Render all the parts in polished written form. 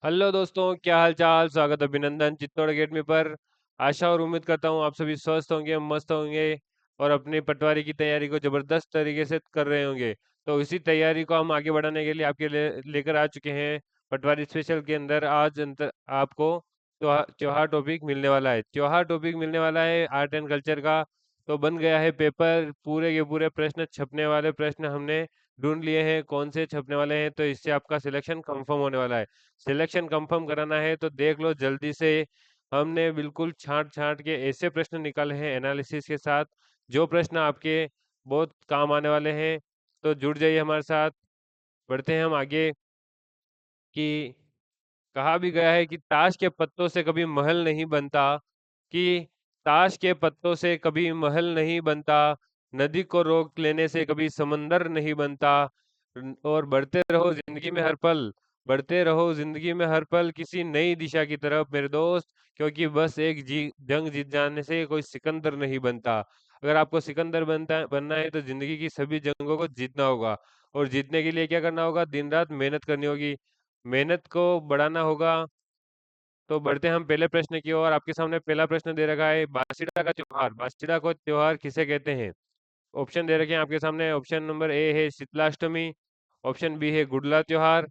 Hello दोस्तों, क्या हाल चाल। स्वागत है अभिनंदन चित्तौड़ अकेडमी पर। आशा और उम्मीद करता हूँ आप सभी स्वस्थ होंगे, मस्त होंगे और अपनी पटवारी की तैयारी को जबरदस्त तरीके से कर रहे होंगे। तो इसी तैयारी को हम आगे बढ़ाने के लिए आपके लेकर आ चुके हैं। पटवारी स्पेशल के अंदर आज आपको त्योहार टॉपिक मिलने वाला है। त्योहार टॉपिक मिलने वाला है आर्ट एंड कल्चर का। तो बन गया है पेपर, पूरे के पूरे प्रश्न, छपने वाले प्रश्न हमने ढूंढ लिए हैं कौन से छपने वाले हैं। तो इससे आपका सिलेक्शन कंफर्म होने वाला है। सिलेक्शन कंफर्म कराना है तो देख लो जल्दी से। हमने बिल्कुल छांट छांट के ऐसे प्रश्न निकाले हैं एनालिसिस के साथ, जो प्रश्न आपके बहुत काम आने वाले हैं। तो जुड़ जाइए हमारे साथ। बढ़ते हैं हम आगे। कि कहा भी गया है कि ताश के पत्तों से कभी महल नहीं बनता। कि ताश के पत्तों से कभी महल नहीं बनता। नदी को रोक लेने से कभी समंदर नहीं बनता। और बढ़ते रहो जिंदगी में हर पल। बढ़ते रहो जिंदगी में हर पल किसी नई दिशा की तरफ मेरे दोस्त। क्योंकि बस एक जंग जीत जाने से कोई सिकंदर नहीं बनता। अगर आपको सिकंदर बनना है तो जिंदगी की सभी जंगों को जीतना होगा। और जीतने के लिए क्या करना होगा? दिन रात मेहनत करनी होगी। मेहनत को बढ़ाना होगा। तो बढ़ते हैं हम पहले प्रश्न की ओर। आपके सामने पहला प्रश्न दे रखा है, बासिड़ा का त्योहार। बासिड़ा को त्योहार किसे कहते हैं? ऑप्शन दे रखे हैं आपके सामने। ऑप्शन नंबर ए है शीतलाष्टमी। ऑप्शन बी है गुडला त्योहार।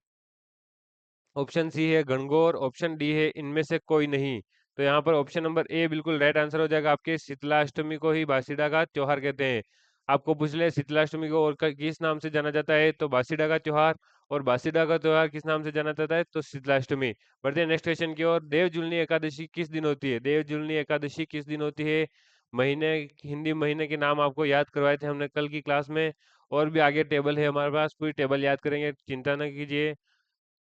ऑप्शन सी है गणगौर। ऑप्शन डी है इनमें से कोई नहीं। तो यहाँ पर ऑप्शन नंबर ए बिल्कुल राइट आंसर हो जाएगा। आपके शीतलाष्टमी को ही बासिड़ा का त्योहार कहते हैं। आपको पूछ ले शीतलाष्टमी को और किस नाम से जाना जाता है, तो बासिड़ा का त्योहार। और बासिड़ा का त्योहार किस नाम से जाना जाता है, तो शीतलाष्टमी। बढ़ते हैं नेक्स्ट क्वेश्चन की ओर। देव जुलनी एकादशी किस दिन होती है? देव जुलनी एकादशी किस दिन होती है? महीने, हिंदी महीने के नाम आपको याद करवाए थे हमने कल की क्लास में। और भी आगे टेबल है हमारे पास, पूरी टेबल याद करेंगे, चिंता न कीजिए।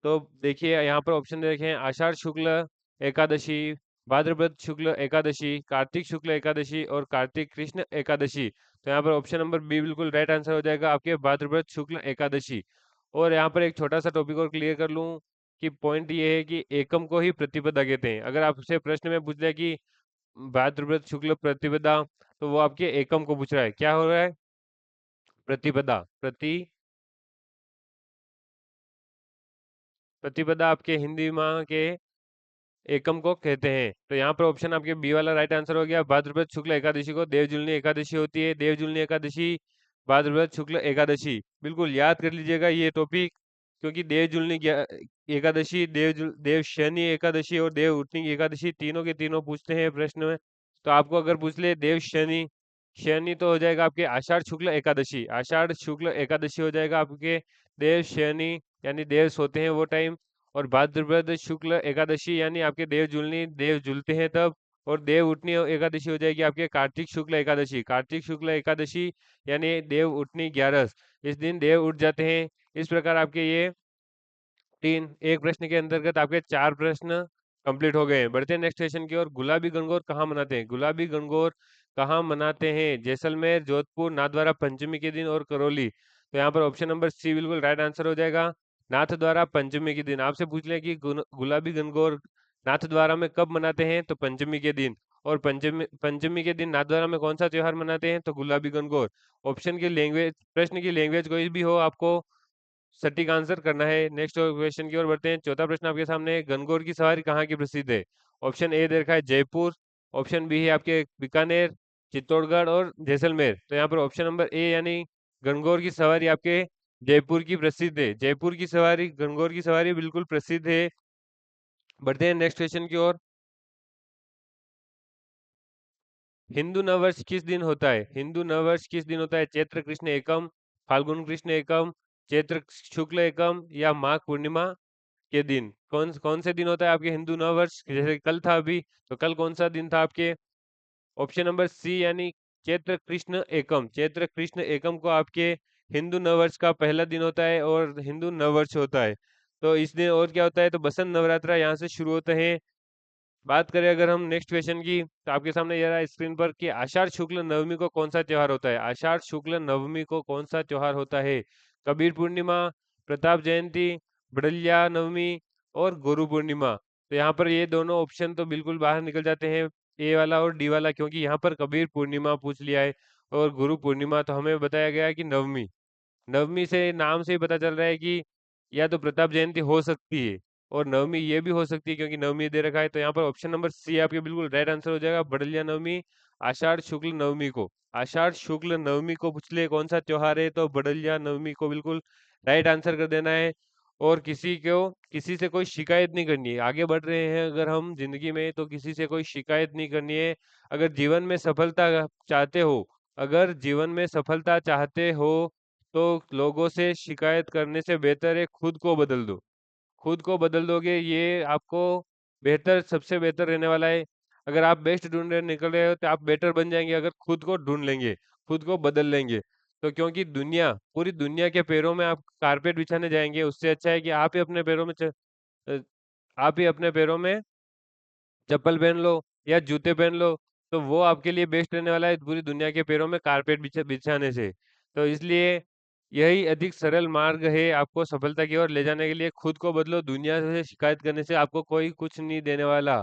तो देखिए यहाँ पर ऑप्शन दे रखे हैं, आषाढ़ शुक्ल एकादशी, भाद्रपद शुक्ल एकादशी, कार्तिक शुक्ल एकादशी और कार्तिक कृष्ण एकादशी। तो यहाँ पर ऑप्शन नंबर बी बिल्कुल राइट आंसर हो जाएगा, आपके भाद्रपद शुक्ल एकादशी। और यहाँ पर एक छोटा सा टॉपिक और क्लियर कर लूँ कि पॉइंट ये है कि एकम को ही प्रतिपदा कहते हैं। अगर आपसे प्रश्न में पूछ लिया कि भाद्रपद शुक्ल प्रतिपदा, तो वो आपके एकम को पूछ रहा है। क्या हो रहा है? प्रतिपदा। प्रतिपदा आपके हिंदी माह के एकम को कहते हैं। तो यहाँ पर ऑप्शन आपके बी वाला राइट आंसर हो गया। भाद्रपद शुक्ल एकादशी को देवजुलनी एकादशी होती है। देवजुलनी एकादशी, भाद्रपद शुक्ल एकादशी, बिल्कुल याद कर लीजिएगा ये टॉपिक। क्योंकि एकादशी, देव शनि एकादशी और देव उठनी एकादशी तीनों के तीनों पूछते हैं प्रश्न में। तो आपको अगर पूछ ले देव शनि, शनि तो हो जाएगा आपके आषाढ़ शुक्ल एकादशी। आषाढ़ शुक्ल एकादशी हो जाएगा आपके देव शनि, यानी देव सोते हैं वो टाइम। और भाद्रपद शुक्ल एकादशी यानी आपके देव जुलनी, देव जुलते हैं तब। और देव उठनी एकादशी हो जाएगी आपके कार्तिक शुक्ल एकादशी। कार्तिक शुक्ल एकादशी यानी देव उठनी 11, इस दिन देव उठ जाते हैं। इस प्रकार आपके ये तीन, एक प्रश्न के अंतर्गत आपके चार प्रश्न कंप्लीट हो गए हैं। बढ़ते हैं नेक्स्ट सेशन की ओर। गुलाबी गणगौर कहाँ मनाते हैं? गुलाबी गणगौर कहाँ मनाते हैं? जैसलमेर, जोधपुर, नाथद्वारा पंचमी के दिन और करौली। तो यहाँ पर ऑप्शन नंबर सी बिल्कुल राइट आंसर हो जाएगा, नाथद्वारा पंचमी के दिन। आपसे पूछ लें कि गुलाबी गणगौर नाथद्वारा में कब मनाते हैं, तो पंचमी के दिन। और पंचमी पंचमी के दिन नाथद्वारा में कौन सा त्योहार मनाते हैं, तो गुलाबी गणगौर। ऑप्शन की लैंग्वेज, प्रश्न की लैंग्वेज कोई भी हो, आपको सटीक आंसर करना है। नेक्स्ट क्वेश्चन की ओर बढ़ते हैं। चौथा प्रश्न आपके सामने है, गणगौर की सवारी कहाँ की प्रसिद्ध है? ऑप्शन ए दे रखा है जयपुर। ऑप्शन बी है आपके बीकानेर, चित्तौड़गढ़ और जैसलमेर। तो यहाँ पर ऑप्शन नंबर ए यानी गणगौर की सवारी आपके जयपुर की प्रसिद्ध है। जयपुर की सवारी, गणगौर की सवारी बिल्कुल प्रसिद्ध है। बढ़ते हैं नेक्स्ट क्वेश्चन की ओर। हिंदू नववर्ष किस दिन होता है? हिंदू नववर्ष किस दिन होता है? चैत्र कृष्ण एकम, फाल्गुन कृष्ण एकम, चैत्र शुक्ल एकम या माघ पूर्णिमा के दिन? कौन कौन से दिन होता है आपके हिंदू नव वर्ष? जैसे कल था अभी, तो कल कौन सा दिन था आपके? ऑप्शन नंबर सी यानी चैत्र कृष्ण एकम। चैत्र कृष्ण एकम को आपके हिंदू नव वर्ष का पहला दिन होता है और हिंदू नव वर्ष होता है। तो इस दिन और क्या होता है, तो बसंत नवरात्रा यहाँ से शुरू होते हैं। बात करें अगर हम नेक्स्ट क्वेश्चन की, तो आपके सामने ये रहा स्क्रीन पर कि आषाढ़ शुक्ल नवमी को कौन सा त्योहार होता है? आषाढ़ शुक्ल नवमी को कौन सा त्योहार होता है? कबीर पूर्णिमा, प्रताप जयंती, बड़लिया नवमी और गुरु पूर्णिमा। तो यहाँ पर ये दोनों ऑप्शन तो बिल्कुल बाहर निकल जाते हैं, ए वाला और डी वाला, क्योंकि यहाँ पर कबीर पूर्णिमा पूछ लिया है और गुरु पूर्णिमा तो हमें बताया गया है कि नवमी। नवमी से नाम से ही पता चल रहा है कि या तो प्रताप जयंती हो सकती है। और नवमी ये भी हो सकती है क्योंकि नवमी दे रखा है, तो यहाँ पर ऑप्शन नंबर सी आपके बिल्कुल राइट आंसर हो जाएगा, बड़लिया नवमी, आषाढ़ शुक्ल नवमी को। आषाढ़ शुक्ल नवमी को पूछ ले कौन सा त्योहार है, तो बड़लिया नवमी को बिल्कुल राइट आंसर कर देना है। और किसी से कोई शिकायत नहीं करनी है। आगे बढ़ रहे हैं अगर हम जिंदगी में, तो किसी से कोई शिकायत नहीं करनी है। अगर जीवन में सफलता चाहते हो अगर जीवन में सफलता चाहते हो तो लोगों से शिकायत करने से बेहतर है खुद को बदल दो। खुद को बदल दोगे, ये आपको बेहतर, सबसे बेहतर रहने वाला है। अगर आप बेस्ट ढूंढ रहे निकल रहे हो तो आप बेटर बन जाएंगे अगर खुद को ढूंढ लेंगे, खुद को बदल लेंगे। तो क्योंकि पूरी दुनिया के पैरों में आप कारपेट बिछाने जाएंगे, उससे अच्छा है कि अ, आप ही अपने पैरों में चप्पल पहन लो या जूते पहन लो। तो वो आपके लिए बेस्ट रहने वाला है पूरी दुनिया के पैरों में कारपेट बिछाने से। तो इसलिए यही अधिक सरल मार्ग है आपको सफलता की ओर ले जाने के लिए। खुद को बदलो, दुनिया से शिकायत करने से आपको कोई कुछ नहीं देने वाला।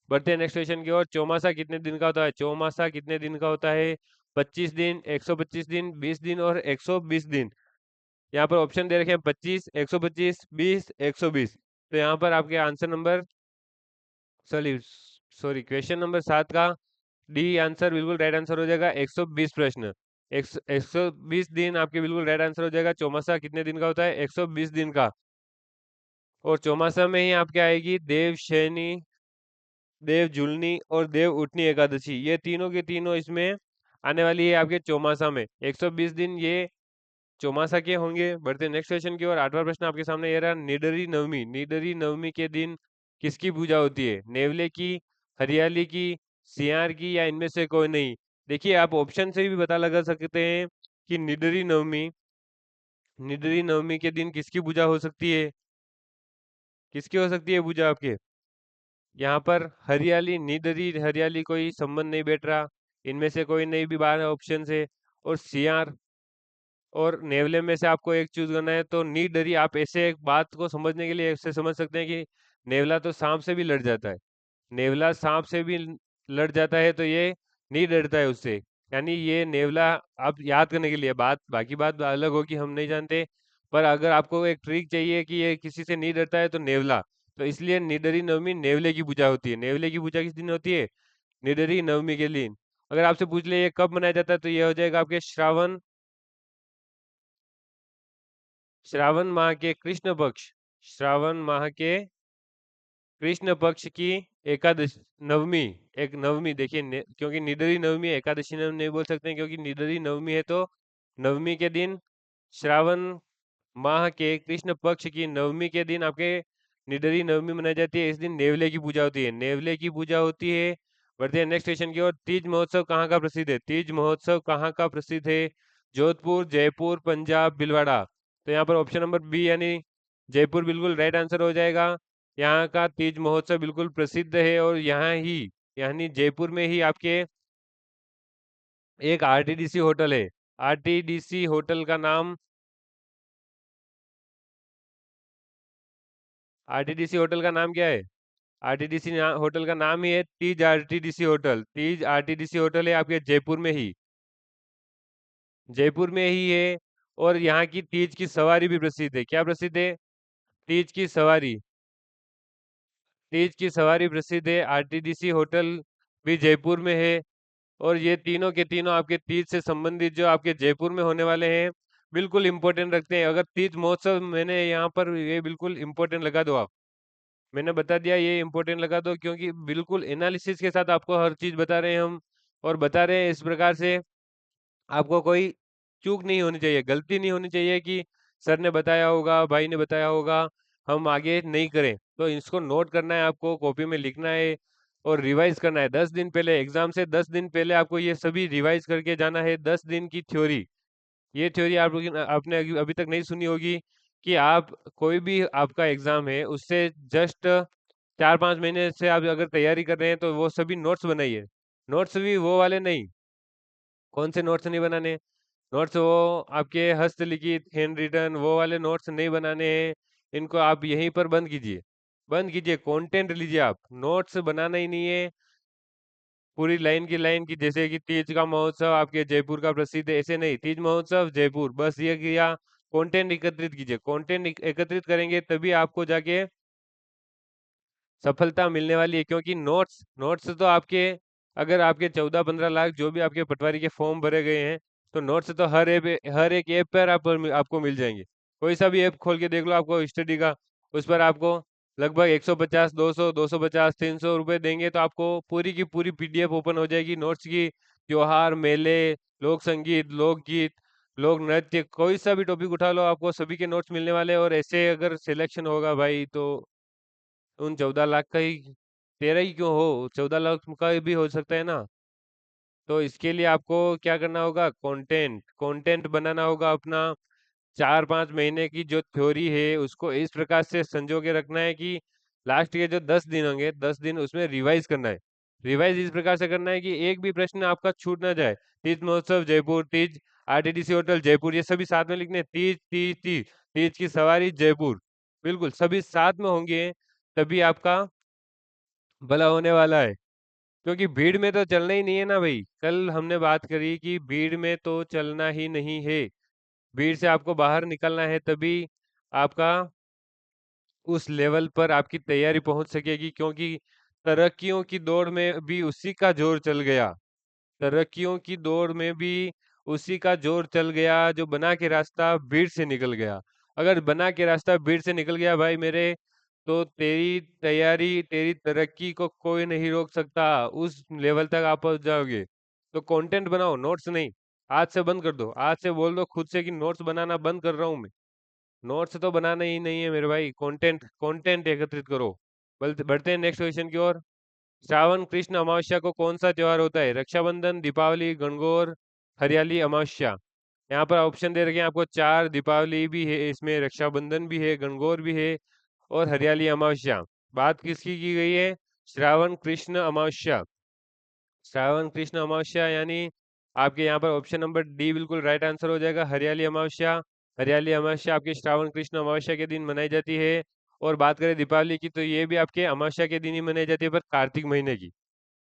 बढ़ते हैं नेक्स्ट क्वेश्चन की ओर। चौमासा कितने दिन का होता है? चौमासा कितने दिन का होता है? 25 दिन, 125 दिन, 20 दिन और 120 दिन। यहाँ पर ऑप्शन दे रखे हैं 25, 125, 20, 120। तो यहाँ पर आपके answer number, sorry sorry, question number 7 का डी आंसर बिल्कुल राइट आंसर हो जाएगा, 120 प्रश्न। 120 दिन आपके बिल्कुल राइट आंसर हो जाएगा। चौमासा कितने दिन का होता है? 120 दिन का। और चौमासा में ही आपके आएगी देव शयनी, देव जुलनी और देव उठनी एकादशी। ये तीनों के तीनों इसमें आने वाली है आपके चौमासा में। 120 दिन ये चौमासा के होंगे। बढ़ते नेक्स्ट क्वेश्चन की ओर। 8वां प्रश्न आपके सामने ये रहा, निडरी नवमी। निडरी नवमी के दिन किसकी पूजा होती है? नेवले की, हरियाली की, सियार की, या इनमें से कोई नहीं? देखिए, आप ऑप्शन से भी पता लगा सकते हैं कि निडरी नवमी के दिन किसकी पूजा हो सकती है। किसकी हो सकती है पूजा आपके? यहाँ पर हरियाली, निडरी हरियाली, कोई संबंध नहीं बैठ रहा। इनमें से कोई नहीं भी बाहर ऑप्शन से। और सियार और नेवले में से आपको एक चूज करना है। तो नी डरी, आप ऐसे एक बात को समझने के लिए ऐसे समझ सकते हैं कि नेवला तो सांप से भी लड़ जाता है। नेवला सांप से भी लड़ जाता है, तो ये नहीं डरता है उससे। यानी ये नेवला, आप याद करने के लिए, बाकी बात अलग हो कि हम नहीं जानते। पर अगर आपको एक ट्रिक चाहिए कि ये किसी से नहीं डरता है तो नेवला। तो इसलिए निडरी नवमी नेवले की पूजा होती है। नेवले की पूजा किस दिन होती है? निडरी नवमी के दिन। अगर आपसे पूछ ले ये कब मनाया जाता है, तो ये हो जाएगा आपके श्रावण माह के कृष्ण पक्ष, श्रावण माह के कृष्ण पक्ष की एकादश नवमी। एक नवमी देखिए, क्योंकि निडरी नवमी है, एकादशी नवमी नहीं बोल सकते हैं, क्योंकि निडरी नवमी है। तो नवमी के दिन, श्रावण माह के कृष्ण पक्ष की नवमी के दिन आपके निडरी नवमी मनाई जाती है। इस दिन नेवले की पूजा होती है, नेवले की पूजा होती है। बढ़ते हैं नेक्स्ट स्टेशन की ओर। तीज महोत्सव कहाँ का प्रसिद्ध है? तीज महोत्सव कहाँ का प्रसिद्ध है? जोधपुर, जयपुर, पंजाब, भीलवाड़ा। तो यहाँ पर ऑप्शन नंबर बी यानी जयपुर बिल्कुल राइट आंसर हो जाएगा। यहाँ का तीज महोत्सव बिल्कुल प्रसिद्ध है, और यहाँ ही यानी जयपुर में ही आपके एक आरटीडीसी होटल है। आरटीडीसी होटल का नाम, आरटीडीसी होटल का नाम क्या है? होटल का नाम ही है Teej RTDC hotel. Teej RTDC hotel है आपके जयपुर में ही, जयपुर में ही है। और यहाँ की तीज की सवारी भी प्रसिद्ध है। क्या प्रसिद्ध है? तीज की सवारी। तीज की सवारी प्रसिद्ध है। आरटीडीसी होटल भी जयपुर में है। और ये तीनों के तीनों आपके तीज से संबंधित जो आपके जयपुर में होने वाले हैं, बिल्कुल इंपॉर्टेंट रखते हैं। अगर तीज महोत्सव, मैंने यहाँ पर ये बिल्कुल इंपॉर्टेंट लगा दो आप, मैंने बता दिया ये इंपॉर्टेंट लगा दो, क्योंकि बिल्कुल एनालिसिस के साथ आपको हर चीज बता रहे हैं हम। और बता रहे हैं इस प्रकार से आपको कोई चूक नहीं होनी चाहिए, गलती नहीं होनी चाहिए कि सर ने बताया होगा, भाई ने बताया होगा, हम आगे नहीं करें। तो इसको नोट करना है, आपको कॉपी में लिखना है और रिवाइज करना है। 10 दिन पहले, एग्जाम से 10 दिन पहले आपको ये सभी रिवाइज करके जाना है। 10 दिन की थ्योरी, ये थ्योरी आपने अभी तक नहीं सुनी होगी कि आप कोई भी आपका एग्जाम है उससे जस्ट 4-5 महीने से आप अगर तैयारी कर रहे हैं तो वो सभी नोट्स बनाइए। नोट्स भी वो वाले नहीं। कौन से नोट्स नहीं बनाने? नोट्स वो आपके हस्तलिखित, हैंड रिटन, वो वाले नोट्स नहीं बनाने हैं। इनको आप यहीं पर बंद कीजिए, बंद कीजिए, कंटेंट लीजिए। आप नोट्स बनाना ही नहीं है पूरी लाइन की लाइन की, जैसे कि तीज का महोत्सव आपके जयपुर का प्रसिद्ध है, ऐसे नहीं, तीज महोत्सव जयपुर, बस ये किया। कंटेंट एकत्रित कीजिए, कंटेंट एकत्रित करेंगे तभी आपको जाके सफलता मिलने वाली है, क्योंकि नोट्स नोट्स तो आपके, अगर आपके 14-15 लाख जो भी आपके पटवारी के फॉर्म भरे गए हैं, तो नोट्स तो हर एक ऐप पर आपको मिल जाएंगे। कोई सा भी ऐप खोल के देख लो, आपको स्टडी का, उस पर आपको लगभग 150, 200, 250, 300 रुपये देंगे तो आपको पूरी की पूरी पीडीएफ ओपन हो जाएगी नोट्स की। त्योहार, मेले, लोक संगीत, लोकगीत, लोक नृत्य, कोई सा भी टॉपिक उठा लो, आपको सभी के नोट्स मिलने वाले हैं। और ऐसे अगर सिलेक्शन होगा भाई, तो उन 14 लाख का ही, तेरा ही क्यों हो, 14 लाख का भी हो सकता है ना। तो इसके लिए आपको क्या करना होगा, कंटेंट कंटेंट बनाना होगा अपना। 4-5 महीने की जो थ्योरी है उसको इस प्रकार से संजो के रखना है कि लास्ट के जो 10 दिन होंगे, 10 दिन उसमें रिवाइज करना है। रिवाइज इस प्रकार से करना है कि एक भी प्रश्न आपका छूट ना जाए। तीज महोत्सव जयपुर, तीज आरटीडीसी होटल जयपुर, ये सभी साथ में लिखने हैं। तीज तीज तीज, तीज की सवारी जयपुर, बिल्कुल सभी साथ में होंगे, तभी आपका भला होने वाला है। क्योंकि भीड़ में तो चलना ही नहीं है ना भाई, कल हमने बात करी कि भीड़ में तो चलना ही नहीं है। भीड़ से आपको बाहर निकलना है, तभी आपका उस लेवल पर आपकी तैयारी पहुंच सकेगी। क्योंकि तरक्कियों की दौड़ में भी उसी का जोर चल गया, तरक्कियों की दौड़ में भी उसी का जोर चल गया जो बना के रास्ता भीड़ से निकल गया। अगर बना के रास्ता भीड़ से निकल गया भाई मेरे, तो तेरी तैयारी, तेरी तरक्की को कोई नहीं रोक सकता, उस लेवल तक आप पहुंच जाओगे। तो कंटेंट बनाओ, नोट्स नहीं। आज से बंद कर दो, आज से बोल दो खुद से कि नोट्स बनाना बंद कर रहा हूं मैं। नोट्स तो बनाना ही नहीं है मेरे भाई, कंटेंट कंटेंट एकत्रित करो। बढ़ते हैं नेक्स्ट क्वेश्चन की ओर। श्रावण कृष्ण अमावस्या को कौन सा त्योहार होता है? रक्षाबंधन, दीपावली, गणगौर, हरियाली अमावस्या। यहाँ पर ऑप्शन दे रखे हैं आपको चार, दीपावली भी है इसमें, रक्षाबंधन भी है, गणगौर भी है, और हरियाली अमावस्या। बात किसकी की गई है? श्रावण कृष्ण अमावस्या। श्रावण कृष्ण अमावस्या यानी आपके यहाँ पर ऑप्शन नंबर डी बिल्कुल राइट आंसर हो जाएगा, हरियाली अमावस्या। हरियाली अमावस्या आपके श्रावण कृष्ण अमावस्या के दिन मनाई जाती है। और बात करें दीपावली की, तो ये भी आपके अमावस्या के दिन ही मनाई जाती है, पर कार्तिक महीने की।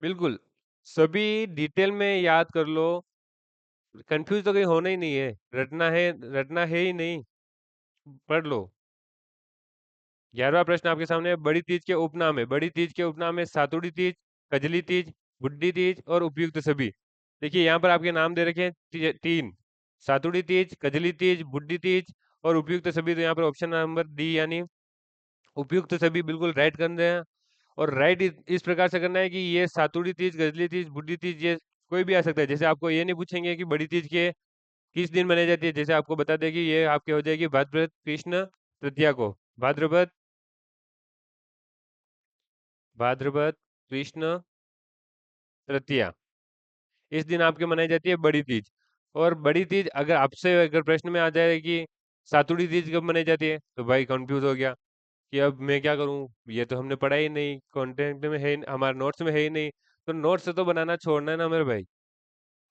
बिल्कुल सभी डिटेल में याद कर लो, कंफ्यूज तो कहीं होना ही नहीं है, रटना है ही नहीं, पढ़ लो। 11वां प्रश्न आपके सामने है, बड़ी तीज के उपनाम है। बड़ी तीज के उपनाम है सातुड़ी तीज, कजली तीज, बुड्ढी तीज और उपयुक्त सभी। देखिए यहाँ पर आपके नाम दे रखे हैं तीन, सातुड़ी तीज, कजली तीज, बुड्ढी तीज और उपयुक्त सभी। तो यहाँ पर ऑप्शन नंबर डी यानी उपयुक्त सभी बिल्कुल राइट करना है। और राइट इस प्रकार से करना है कि ये सातुड़ी तीज, गजली तीज, बुड्ढी तीज, ये कोई भी आ सकता है। जैसे आपको ये नहीं पूछेंगे कि बड़ी तीज के किस दिन मनाई जाती है, जैसे आपको बता दें कि ये आपके हो जाएगी भाद्रपद कृष्ण तृतीया को। भाद्रपद भाद्रपद कृष्ण तृतीया, इस दिन आपके मनाई जाती है बड़ी तीज। और बड़ी तीज अगर प्रश्न में आ जाए कि सातुड़ी तीज कब मनाई जाती है, तो भाई कंफ्यूज हो गया कि अब मैं क्या करूं, ये तो हमने पढ़ा ही नहीं, कंटेंट में है हमारे नोट्स में है ही नहीं। तो नोट्स से तो बनाना छोड़ना है ना मेरे भाई।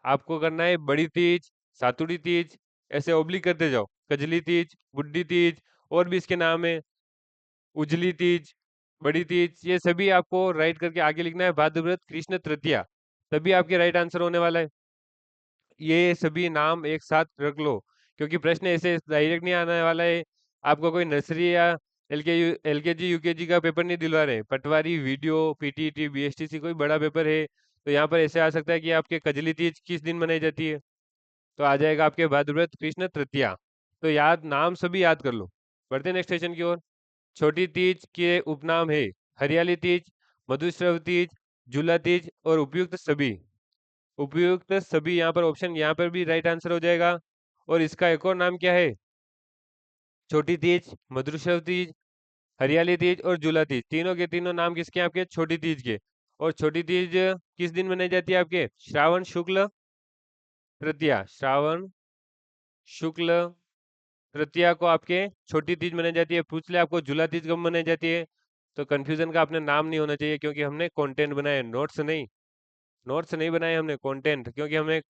आपको करना है बड़ी तीज, सातुड़ी तीज, ऐसे ओब्लिक करते जाओ, कजली तीज, बुड्ढी तीज, और भी इसके नाम है, उजली तीज, बड़ी तीज, ये सभी आपको राइट करके आगे लिखना है भाद्रपद कृष्ण तृतीया, तभी आपके राइट आंसर होने वाला है। ये सभी नाम एक साथ रख लो, क्योंकि प्रश्न ऐसे डायरेक्ट नहीं आने वाला है। आपको कोई नर्सरी या एलकेजी यूकेजी का पेपर नहीं दिलवा रहे, पटवारी, वीडियो, पीटीटी, बीएसटीसी कोई बड़ा पेपर है। तो यहाँ पर ऐसे आ सकता है कि आपके कजली तीज किस दिन मनाई जाती है, तो आ जाएगा आपके भाद्रपद कृष्ण तृतीया। तो याद, नाम सभी याद कर लो। बढ़ते नेक्स्ट सेशन की ओर। छोटी तीज के उपनाम है हरियाली तीज, मधुश्रव तीज, झूला तीज और उपयुक्त सभी। उपयुक्त सभी यहाँ पर ऑप्शन, यहाँ पर भी राइट आंसर हो जाएगा। और इसका एक और नाम क्या है? छोटी तीज, मधुश्रव तीज, हरियाली तीज और झूला तीज, तीनों के तीनों नाम किसके हैं? आपके छोटी तीज के। और छोटी तीज किस दिन मनाई जाती है? आपके श्रावण शुक्ल तृतीया, श्रावण शुक्ल तृतीया को आपके छोटी तीज मनाई जाती है। पूछ ले आपको झूला तीज कब मनाई जाती है, तो कंफ्यूजन का अपने नाम नहीं होना चाहिए, क्योंकि हमने कंटेंट बनाए, नोट्स नहीं। नोट्स नहीं बनाए हमने, कंटेंट, क्योंकि हमें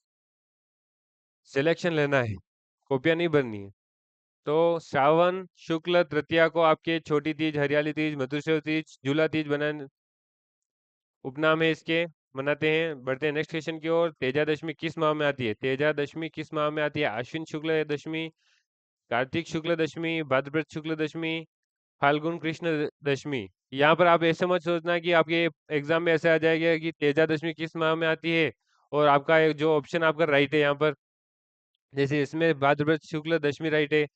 सिलेक्शन लेना है, कॉपियां नहीं भरनी है। तो श्रावण शुक्ल तृतीया को आपके छोटी तीज, हरियाली तीज, मधुश्रव तीज, झूला तीज बनाने उपनाम है इसके, मनाते हैं। बढ़ते हैं नेक्स्ट क्वेश्चन की ओर। तेजा दशमी किस माह में आती है? तेजा दशमी किस माह में आती है? आश्विन शुक्ल दशमी, कार्तिक शुक्ल दशमी, भाद्रपद शुक्ल दशमी, फाल्गुन कृष्ण दशमी। यहाँ पर आप ऐसे मत सोचना कि आपके एग्जाम में ऐसे आ जाएगा कि तेजा दशमी किस माह में आती है, और आपका जो ऑप्शन आपका राइट है यहाँ पर, जैसे इसमें भाद्रपद शुक्ल दशमी राइट है,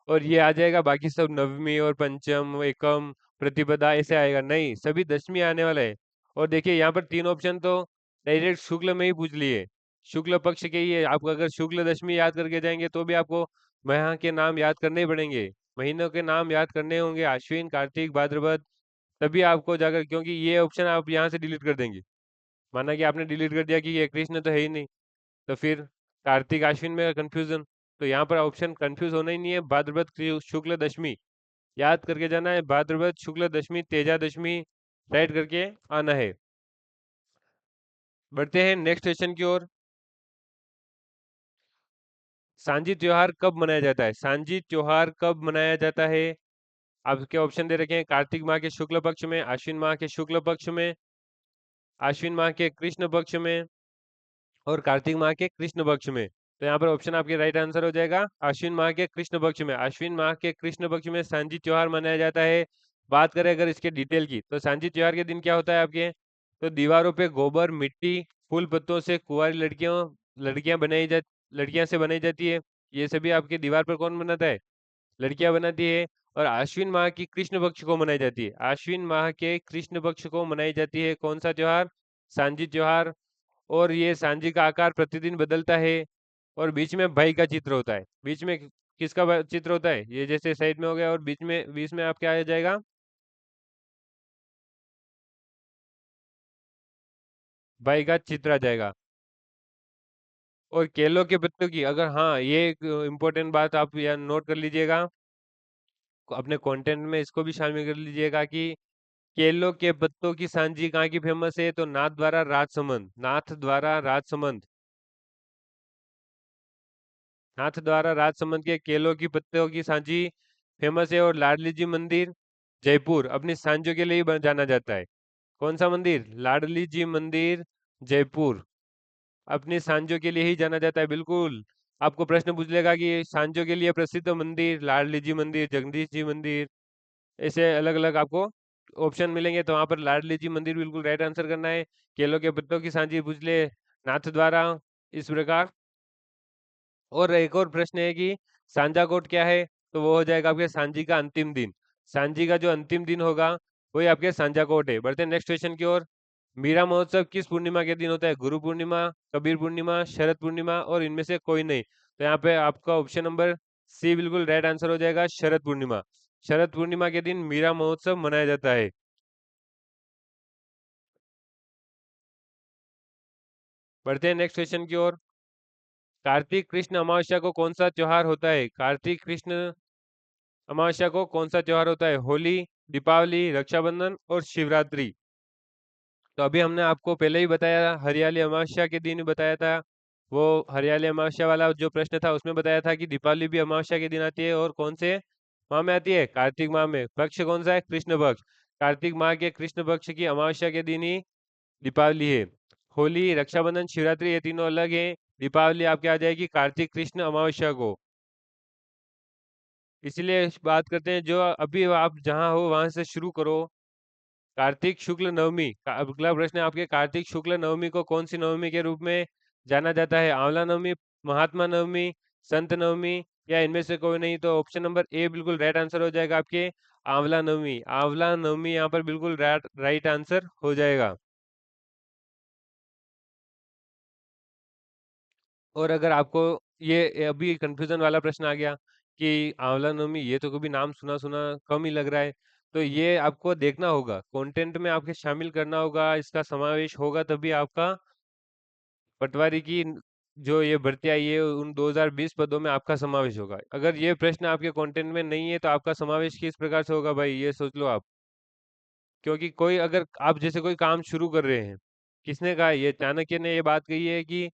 और ये आ जाएगा बाकी सब नवमी और पंचम एकम प्रतिपदा ऐसे आएगा, नहीं सभी दशमी आने वाला है। और देखिए यहाँ पर तीन ऑप्शन तो डायरेक्ट शुक्ल में ही पूछ लिए, शुक्ल पक्ष के ही है। आप अगर शुक्ल दशमी याद करके जाएंगे तो भी आपको माह के नाम याद करने ही पड़ेंगे, महीनों के नाम याद करने होंगे, अश्विन कार्तिक भाद्रपद, तभी आपको जाकर, क्योंकि ये ऑप्शन आप यहाँ से डिलीट कर देंगे, माना कि आपने डिलीट कर दिया कि ये कृष्ण तो है ही नहीं, तो फिर कार्तिक अश्विन में कंफ्यूजन, तो यहाँ पर ऑप्शन कंफ्यूज होना ही नहीं है, भाद्रपद शुक्ल दशमी याद करके जाना है, भाद्रपद शुक्ल दशमी तेजा दशमी राइट करके आना है। बढ़ते हैं नेक्स्ट क्वेश्चन की ओर। सांझी त्योहार कब मनाया जाता है? सांझी त्योहार कब मनाया जाता है? आपके ऑप्शन दे रखे हैं, कार्तिक माह के शुक्ल पक्ष में, अश्विन माह के शुक्ल पक्ष में, अश्विन माह के कृष्ण पक्ष में, और कार्तिक माह के कृष्ण पक्ष में। तो यहाँ पर ऑप्शन आपके राइट आंसर हो जाएगा अश्विन माह के कृष्ण पक्ष में। अश्विन माह के कृष्ण पक्ष में सांझी त्योहार मनाया जाता है। बात करें अगर इसके डिटेल की, तो सांझी त्योहार के दिन क्या होता है आपके, तो दीवारों पे गोबर मिट्टी फूल पत्तों से कुंवारी लड़कियां लड़कियां से बनाई जाती है। ये सभी आपके दीवार पर कौन बनाता है? लड़कियां बनाती है। और अश्विन माह की कृष्ण पक्ष को मनाई जाती है, अश्विन माह के कृष्ण पक्ष को मनाई जाती है कौन सा त्योहार? सांझी त्योहार। और ये सांझी का आकार प्रतिदिन बदलता है, और बीच में भाई का चित्र होता है। बीच में किसका चित्र होता है? ये जैसे साइड में हो गया, और बीच में आप क्या आ जाएगा? भाई का चित्र आ जाएगा। और केलों के पत्तों की अगर, हाँ ये एक इम्पोर्टेंट बात आप यहाँ नोट कर लीजिएगा, अपने कंटेंट में इसको भी शामिल कर लीजिएगा कि केलों के पत्तों की सांझी कहाँ की फेमस है, तो नाथ द्वारा राजसमंद, नाथ द्वारा राजसमंद, नाथ द्वारा राजसमंद के केलों की पत्तियों की सांझी फेमस है। और लाडली जी मंदिर जयपुर अपनी सांझों के लिए ही जाना जाता है। कौन सा मंदिर? लाडली जी मंदिर जयपुर अपनी सांझों के लिए ही जाना जाता है, बिल्कुल। आपको प्रश्न पूछ लेगा कि सांझों के लिए प्रसिद्ध मंदिर लाडली जी मंदिर, जगदीश जी मंदिर, ऐसे अलग अलग आपको ऑप्शन मिलेंगे, तो वहां पर लाडली जी मंदिर बिल्कुल राइट आंसर करना है। केलों के पत्तों की सांझी पूछ ले, नाथ द्वारा, इस प्रकार। और एक और प्रश्न है कि सांझा कोट क्या है, तो वो हो जाएगा आपके सांझी का अंतिम दिन, सांझी का जो अंतिम दिन होगा वही आपके सांझा कोट है। बढ़ते हैं नेक्स्ट क्वेश्चन की ओर। मीरा महोत्सव किस पूर्णिमा के दिन होता है? गुरु पूर्णिमा, कबीर पूर्णिमा, शरद पूर्णिमा, और इनमें से कोई नहीं। तो यहाँ पे आपका ऑप्शन नंबर सी बिल्कुल राइट आंसर हो जाएगा, शरद पूर्णिमा। शरद पूर्णिमा के दिन मीरा महोत्सव मनाया जाता है। बढ़ते हैं नेक्स्ट क्वेश्चन की ओर। कार्तिक कृष्ण अमावस्या को कौन सा त्योहार होता है? कार्तिक कृष्ण अमावस्या को कौन सा त्योहार होता है? होली, दीपावली, रक्षाबंधन और शिवरात्रि। तो अभी हमने आपको पहले ही बताया, हरियाली अमावस्या के दिन बताया था, वो हरियाली अमावस्या वाला जो प्रश्न था उसमें बताया था कि दीपावली भी अमावस्या के दिन आती है, और कौन से माह में आती है? कार्तिक माह में। पक्ष कौन सा है? कृष्ण पक्ष। कार्तिक माह के कृष्ण पक्ष की अमावस्या के दिन ही दीपावली है। होली, रक्षाबंधन, शिवरात्रि ये तीनों अलग हैं। दीपावली आपके आ जाएगी कार्तिक कृष्ण अमावस्या को। इसलिए बात करते हैं, जो अभी आप जहाँ हो वहां से शुरू करो। कार्तिक शुक्ल नवमी का अगला प्रश्न है आपके, कार्तिक शुक्ल नवमी को कौन सी नवमी के रूप में जाना जाता है? आंवला नवमी, महात्मा नवमी, संत नवमी, या इनमें से कोई नहीं? तो ऑप्शन नंबर ए बिल्कुल राइट आंसर हो जाएगा आपके, आंवला नवमी। आंवला नवमी यहाँ पर बिल्कुल राइट आंसर हो जाएगा। और अगर आपको ये अभी कंफ्यूजन वाला प्रश्न आ गया कि आंवला नवमी, ये तो कभी नाम सुना सुना कम ही लग रहा है, तो ये आपको देखना होगा, कंटेंट में आपके शामिल करना होगा, इसका समावेश होगा, तभी आपका पटवारी की जो ये भर्ती आई है उन 2020 पदों में आपका समावेश होगा। अगर ये प्रश्न आपके कंटेंट में नहीं है तो आपका समावेश किस प्रकार से होगा भाई, ये सोच लो आप। क्योंकि कोई अगर आप जैसे कोई काम शुरू कर रहे हैं, किसने कहा है? ये चाणक्य ने ये बात कही है कि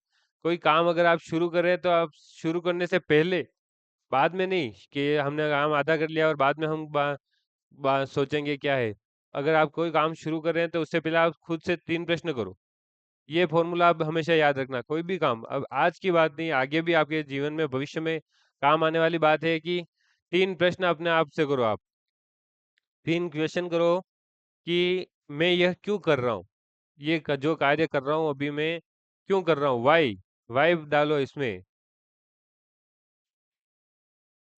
कोई काम अगर आप शुरू कर रहे हैं तो आप शुरू करने से पहले, बाद में नहीं कि हमने काम आधा कर लिया और बाद में हम सोचेंगे क्या है। अगर आप कोई काम शुरू कर रहे हैं तो उससे पहले आप खुद से 3 प्रश्न करो। ये फॉर्मूला आप हमेशा याद रखना, कोई भी काम, अब आज की बात नहीं, आगे भी आपके जीवन में भविष्य में काम आने वाली बात है कि 3 प्रश्न अपने आप से करो आप। तीन क्वेश्चन करो कि मैं यह क्यों कर रहा हूँ, जो कार्य कर रहा हूँ अभी मैं क्यों कर रहा हूँ, वाई, वाई डालो इसमें,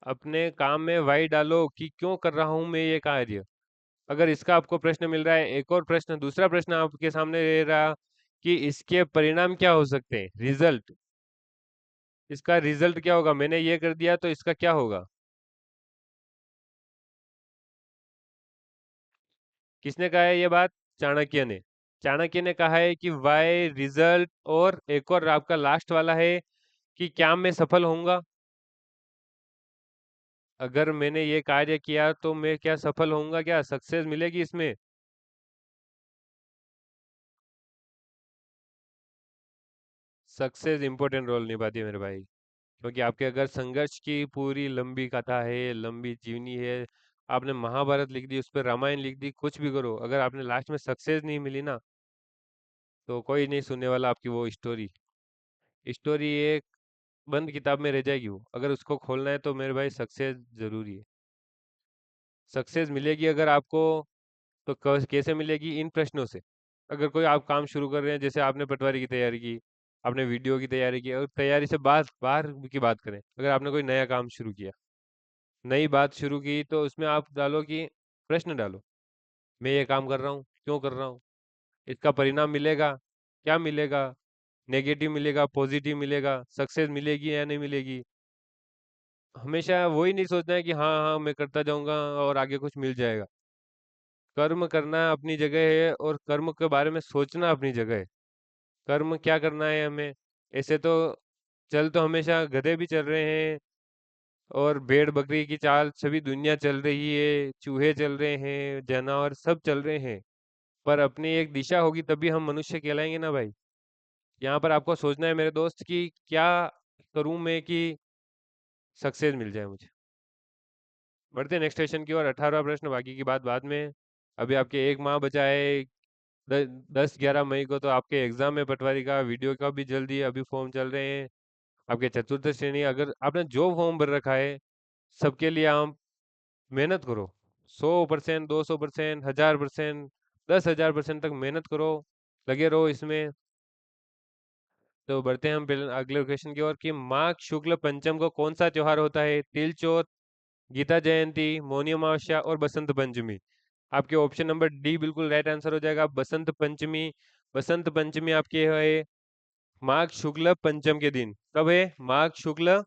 अपने काम में वाई डालो कि क्यों कर रहा हूँ मैं ये कार्य। अगर इसका आपको प्रश्न मिल रहा है, एक और प्रश्न, दूसरा प्रश्न आपके सामने रह रहा कि इसके परिणाम क्या हो सकते हैं, रिजल्ट, इसका रिजल्ट क्या होगा, मैंने ये कर दिया तो इसका क्या होगा। किसने कहा है ये बात, चाणक्य ने। चाणक्य ने कहा है कि वाई, रिजल्ट, और एक और आपका लास्ट वाला है कि क्या मैं सफल होऊंगा, अगर मैंने ये कार्य किया तो मैं क्या सफल होऊंगा, क्या सक्सेस मिलेगी इसमें। सक्सेस इंपॉर्टेंट रोल निभाती है मेरे भाई, क्योंकि आपके अगर संघर्ष की पूरी लंबी कथा है, लंबी जीवनी है, आपने महाभारत लिख दी, उस पर रामायण लिख दी, कुछ भी करो, अगर आपने लास्ट में सक्सेस नहीं मिली ना, तो कोई नहीं सुनने वाला आपकी वो स्टोरी। स्टोरी एक बंद किताब में रह जाएगी वो, अगर उसको खोलना है तो मेरे भाई सक्सेस जरूरी है। सक्सेस मिलेगी अगर आपको, तो कैसे मिलेगी, इन प्रश्नों से। अगर कोई आप काम शुरू कर रहे हैं, जैसे आपने पटवारी की तैयारी की, आपने वीडियो की तैयारी की, और तैयारी से बात बाहर की बात करें, अगर आपने कोई नया काम शुरू किया, नई बात शुरू की, तो उसमें आप डालो कि प्रश्न डालो, मैं ये काम कर रहा हूँ क्यों कर रहा हूँ, इसका परिणाम मिलेगा, क्या मिलेगा, नेगेटिव मिलेगा, पॉजिटिव मिलेगा, सक्सेस मिलेगी या नहीं मिलेगी। हमेशा वही नहीं सोचना है कि हाँ हाँ मैं करता जाऊंगा और आगे कुछ मिल जाएगा। कर्म करना अपनी जगह है और कर्म के बारे में सोचना अपनी जगह है। कर्म क्या करना है हमें, ऐसे तो चल तो हमेशा गधे भी चल रहे हैं, और भेड़ बकरी की चाल सभी दुनिया चल रही है, चूहे चल रहे हैं, जानवर सब चल रहे हैं, पर अपनी एक दिशा होगी तभी हम मनुष्य कहलाएंगे ना भाई। यहाँ पर आपको सोचना है मेरे दोस्त कि क्या करूं मैं कि सक्सेस मिल जाए मुझे। बढ़ते हैं नेक्स्ट स्टेशन की ओर, 18वां प्रश्न, बाकी की बात बाद में। अभी आपके एक माह बचा है, 10-11 मई को तो आपके एग्जाम है, पटवारी का वीडियो का भी जल्दी, अभी फॉर्म चल रहे हैं। आपके चतुर्थ श्रेणी, अगर आपने जो फॉर्म भर रखा है, सबके लिए आप मेहनत करो, 100%, 200%, 1000%, 10,000% तक मेहनत करो, लगे रहो इसमें। तो बढ़ते हैं हम पहले अगले क्वेश्चन की ओर कि माघ शुक्ल पंचम को कौन सा त्योहार होता है, तिल चौथ, गीता जयंती, मौनी अमावस्या और बसंत पंचमी। आपके ऑप्शन नंबर डी बिल्कुल राइट आंसर हो जाएगा, बसंत पंचमी। बसंत पंचमी आपके है माघ शुक्ल पंचम के दिन, कब है, माघ शुक्ल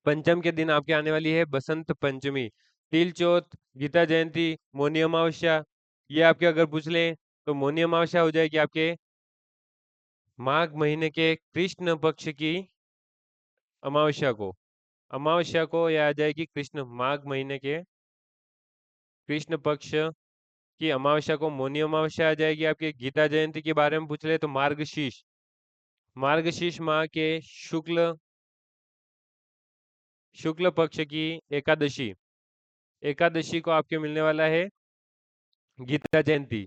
पंचम के दिन आपके आने वाली है बसंत पंचमी। तिल चौथ, गीता जयंती, मौनी अमावस्या, ये आपके अगर पूछ लें तो मौनी अमावस्या हो जाएगी आपके माघ महीने के कृष्ण पक्ष की अमावस्या को, अमावस्या को यह आ जाएगी कृष्ण माघ महीने के कृष्ण पक्ष की अमावस्या को मौनी अमावस्या आ जाएगी आपके। गीता जयंती के बारे में पूछ ले तो मार्गशीर्ष, मार्गशीर्ष माह के शुक्ल शुक्ल पक्ष की एकादशी, एकादशी को आपके मिलने वाला है गीता जयंती।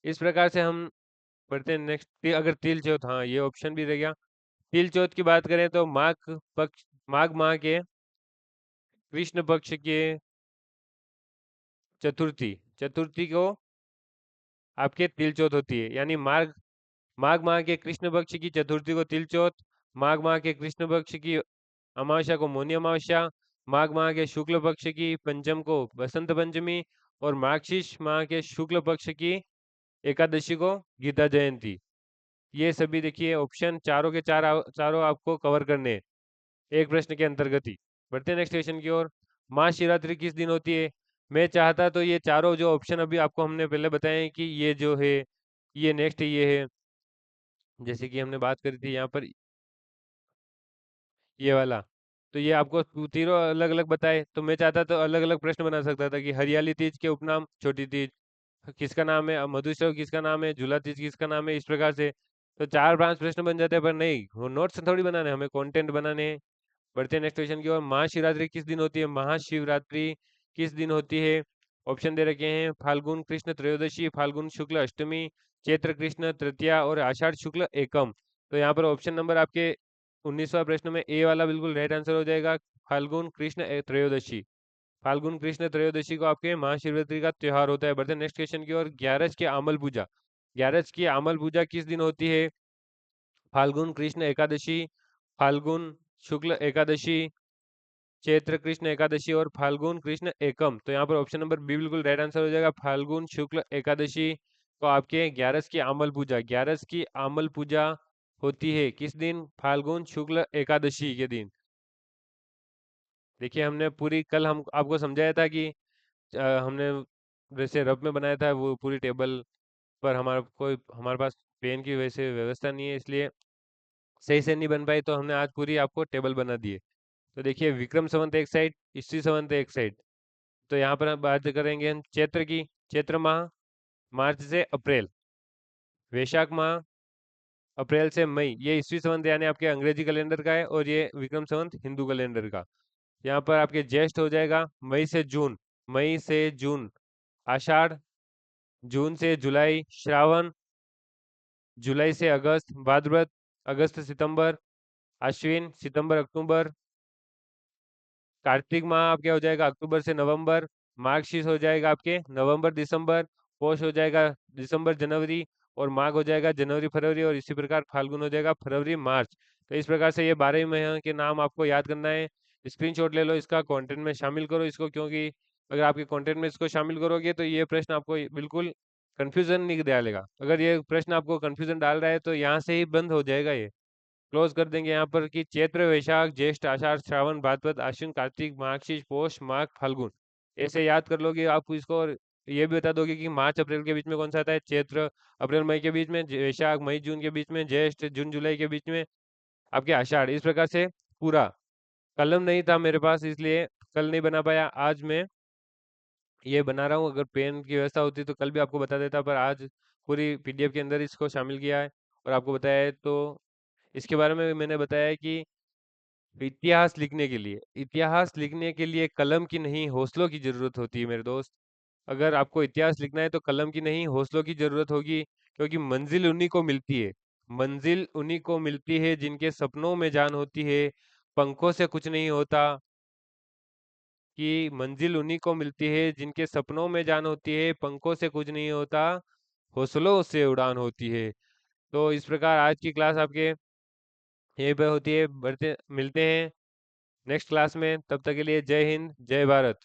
इस प्रकार से हम पढ़ते हैं नेक्स्ट। अगर तिल चौथ, हाँ ये ऑप्शन भी रह गया। तिल चौथ की बात करें तो माघ माह के कृष्ण पक्ष के चतुर्थी, चतुर्थी को आपके तिल चौथ होती है, यानी माघ माघ माह के कृष्ण पक्ष की चतुर्थी को तिल चौथ, माघ माह के कृष्ण पक्ष की अमावस्या को मौनी अमावस्या, माघ माह के शुक्ल पक्ष की पंचम को बसंत पंचमी, और मार्गशीर्ष माह के शुक्ल पक्ष की एकादशी को गीता जयंती। ये सभी देखिए ऑप्शन चारों के चारों आपको कवर करने हैं एक प्रश्न के अंतर्गत ही। बढ़ते हैं नेक्स्ट क्वेश्चन की ओर, महाशिवरात्रि किस दिन होती है। मैं चाहता तो ये चारों जो ऑप्शन अभी आपको हमने पहले बताए हैं कि ये जो है, ये नेक्स्ट ये है, जैसे कि हमने बात करी थी यहाँ पर ये वाला, तो ये आपको तीनों अलग अलग बताए, तो मैं चाहता तो अलग अलग प्रश्न बना सकता था कि हरियाली तीज के उपनाम छोटी तीज किसका नाम है, मधुश्रव किसका नाम है, झूला तीज किसका नाम है, इस प्रकार से तो 4-5 प्रश्न बन जाते हैं, पर नहीं, वो नोट्स थोड़ी बनाने, हमें कंटेंट बनाने हैं। बढ़ते हैं नेक्स्ट क्वेश्चन की ओर, महाशिवरात्रि किस दिन होती है, महाशिवरात्रि किस दिन होती है। ऑप्शन दे रखे हैं, फाल्गुन कृष्ण त्रयोदशी, फाल्गुन शुक्ल अष्टमी, चैत्र कृष्ण तृतीया और आषाढ़ शुक्ल एकम। तो यहाँ पर ऑप्शन नंबर आपके 19वां प्रश्न में ए वाला बिल्कुल राइट आंसर हो जाएगा, फाल्गुन कृष्ण त्रयोदशी। फाल्गुन कृष्ण त्रयोदशी को आपके महाशिवरात्रि का त्योहार होता है। बढ़ते नेक्स्ट क्वेश्चन की ओर। ग्यारस की आमल पूजा, ग्यारस की आमल पूजा किस दिन होती है? फाल्गुन कृष्ण एकादशी, फाल्गुन शुक्ल एकादशी, चैत्र कृष्ण एकादशी और फाल्गुन कृष्ण एकम। तो यहाँ पर ऑप्शन नंबर बी बिल्कुल राइट आंसर हो जाएगा, फाल्गुन शुक्ल एकादशी को आपके ग्यारस की आमल पूजा, ग्यारस की आमल पूजा होती है किस दिन? फाल्गुन शुक्ल एकादशी के दिन। देखिए हमने पूरी कल हम आपको समझाया था कि हमने वैसे रब में बनाया था वो पूरी टेबल, पर हमारे पास पेन की वैसे व्यवस्था नहीं है, इसलिए सही से नहीं बन पाई, तो हमने आज पूरी आपको टेबल बना दी है। तो देखिए विक्रम संवत एक साइड, ईस्वी संवत एक साइड। तो यहाँ पर हम बात करेंगे हम चैत्र की। चैत्र माह मार्च से अप्रैल, वैशाख माह अप्रैल से मई, ये ईस्वी संवत यानी आपके अंग्रेजी कैलेंडर का है, और ये विक्रम संवत हिंदू कैलेंडर का। यहाँ पर आपके ज्येष्ठ हो जाएगा मई से जून, मई से जून आषाढ़, जून से जुलाई श्रावण, जुलाई से अगस्त भाद्रपद, अगस्त सितंबर अश्विन, सितंबर अक्टूबर, कार्तिक माह आपके हो जाएगा अक्टूबर से नवंबर, मार्गशीर्ष हो जाएगा आपके नवंबर दिसंबर, पौष हो जाएगा दिसंबर जनवरी, और माघ हो जाएगा जनवरी फरवरी, और इसी प्रकार फाल्गुन हो जाएगा फरवरी मार्च। तो इस प्रकार से ये 12 महीने के नाम आपको याद करना है। स्क्रीनशॉट ले लो, इसका कंटेंट में शामिल करो इसको, क्योंकि अगर आपके कंटेंट में इसको शामिल करोगे तो ये प्रश्न आपको बिल्कुल कंफ्यूजन नहीं डालेगा। अगर ये प्रश्न आपको कंफ्यूजन डाल रहा है तो यहाँ से ही बंद हो जाएगा, ये क्लोज कर देंगे यहाँ पर कि चैत्र वैशाख ज्येष्ठ आषाढ़ श्रावण भाद्रपद आश्विन कार्तिक मार्गशीर्ष पौष माघ फाल्गुन। ऐसे याद कर लोगे आप इसको, और ये भी बता दोगे कि मार्च अप्रैल के बीच में कौन सा आता है, चैत्र अप्रैल मई के बीच में, वैशाख मई जून के बीच में, ज्येष्ठ जून जुलाई के बीच में आपके आषाढ़। इस प्रकार से पूरा। कलम नहीं था मेरे पास, इसलिए कल नहीं बना पाया, आज मैं ये बना रहा हूँ। अगर पेन की व्यवस्था होती तो कल भी आपको बता देता, पर आज पूरी पीडीएफ के अंदर इसको शामिल किया है और आपको बताया है। तो इसके बारे में मैंने बताया है कि इतिहास लिखने के लिए कलम की नहीं हौसलों की जरूरत होती है मेरे दोस्त। अगर आपको इतिहास लिखना है तो कलम की नहीं हौसलों की जरूरत होगी, क्योंकि मंजिल उन्हीं को मिलती है, मंजिल उन्हीं को मिलती है जिनके सपनों में जान होती है, पंखों से कुछ नहीं होता। कि मंजिल उन्हीं को मिलती है जिनके सपनों में जान होती है, पंखों से कुछ नहीं होता, हौसलों से उड़ान होती है। तो इस प्रकार आज की क्लास आपके यहीं पे होती है। बढ़ते मिलते हैं नेक्स्ट क्लास में, तब तक के लिए जय हिंद जय भारत।